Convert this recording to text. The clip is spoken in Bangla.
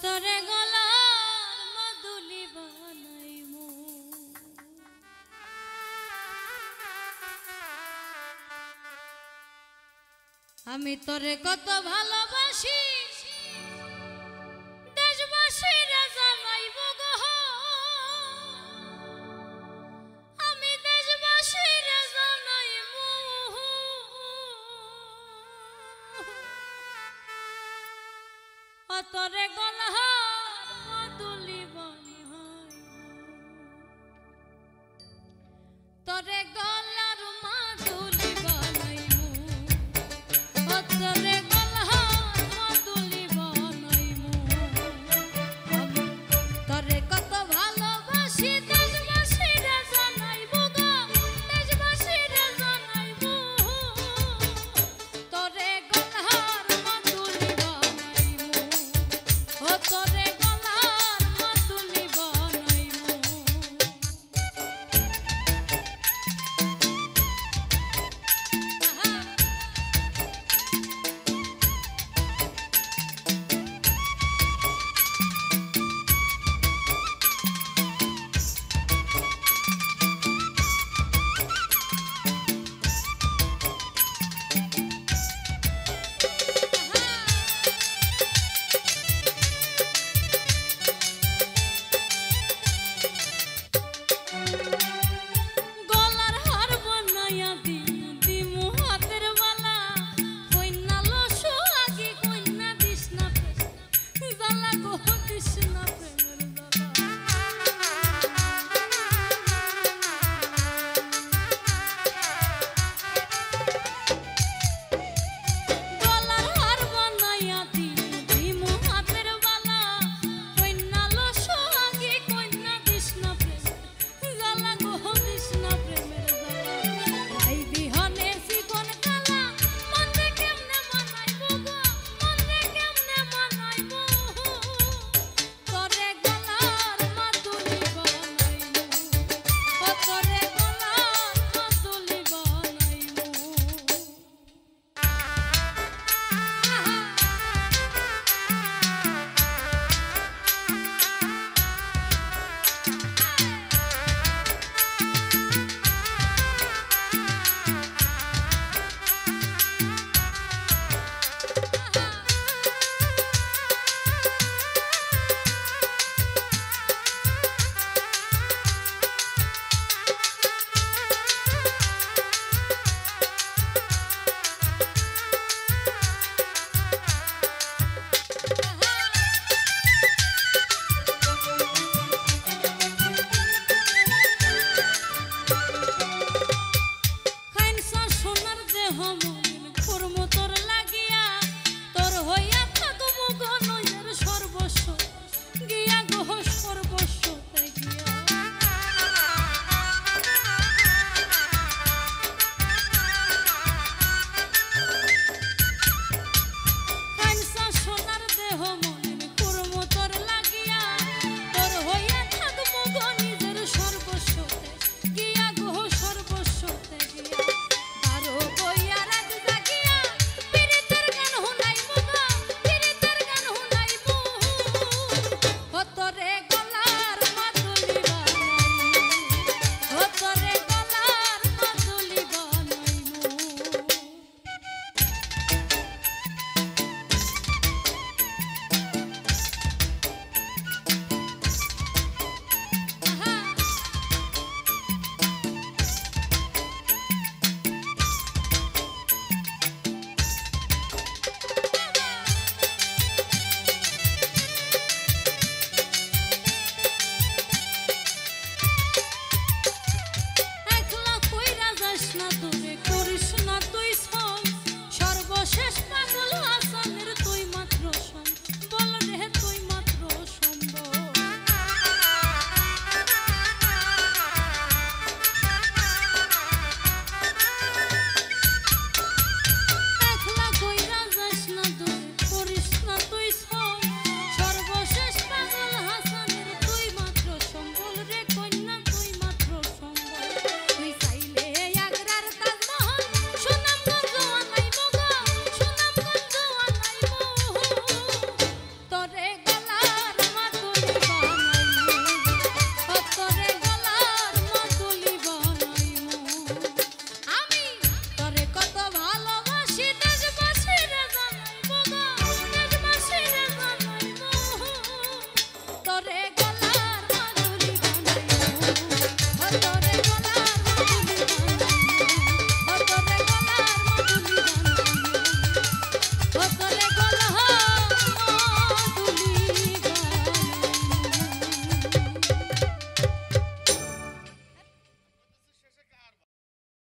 তোরে গলার মাদুলি বানাইমু আমি তোরে কত ভালোবাসি দেশবাসীরা জানাইব গো আমি দেশবাসীরা জানাইমু ও তোরে গলার মাদুলি বানাইমু তোরে গলার মাদুলি বানাইমু ও তোরে গলার মাদুলি বানাইমু আমি তোরে কত ভালোবাসি দেশবাসীরা জানাইব গো দেশবাসীরা জানাইব তোরে গলার মাদুলি বানাইমু ও তোরে গলার মাদুলি বানাইমু গলার হার বানাইয়া দিমু হাতের বালা কইনা লসু আগে কইনা দিস না জ্বালা গো দিস না প্রেমের গলার হার বানাইয়া দিমু হাতের বালা কইনা লসু আগে কইনা দিস না জ্বালা গো দিস না প্রেমের জ্বালা ভাই বিহনে জীবন কালা মনে কেমনে বানাইবো গো মনে কেমনে বানাইবো তোরে গলার মাদুলি বানাইমু ও তোরে গলার মাদুলি বানাইমু খাইনসা সোনার দেহ মন করমত